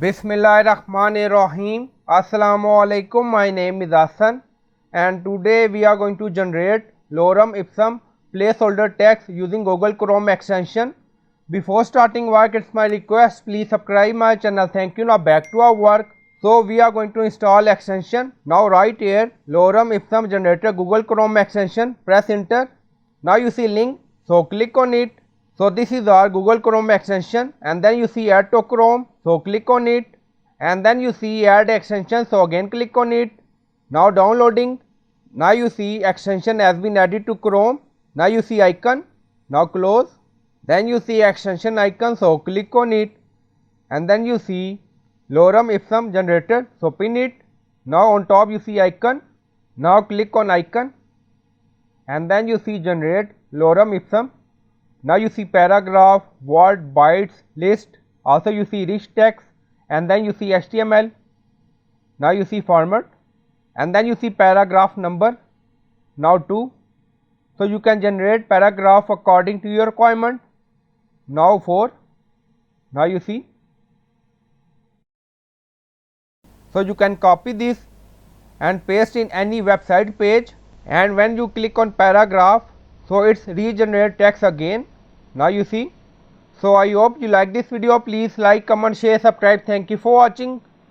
Bismillahirrahmanirrahim. Assalamualaikum. My name is Hassan and today we are going to generate Lorem Ipsum placeholder text using Google Chrome extension. Before starting work, it's my request, please subscribe my channel. Thank you. Now back to our work. So we are going to install extension. Now right here, Lorem Ipsum generator Google Chrome extension. Press enter. Now you see link. So click on it. So this is our Google Chrome extension, and then you see add to Chrome. So click on it, and then you see add extension. So again click on it. Now downloading. Now you see extension has been added to Chrome. Now you see icon. Now close. Then you see extension icon. So click on it, and then you see Lorem Ipsum generator. So pin it. Now on top you see icon. Now click on icon, and then you see generate Lorem Ipsum. Now you see paragraph, word, bytes, list. Also you see rich text, and then you see HTML. Now you see format, and then you see paragraph number. Now 2. So you can generate paragraph according to your requirement. Now 4. Now you see. So you can copy this and paste in any website page, and when you click on paragraph, so it's regenerate text again. Now you see. So I hope you like this video. Please like, comment, share, subscribe. Thank you for watching.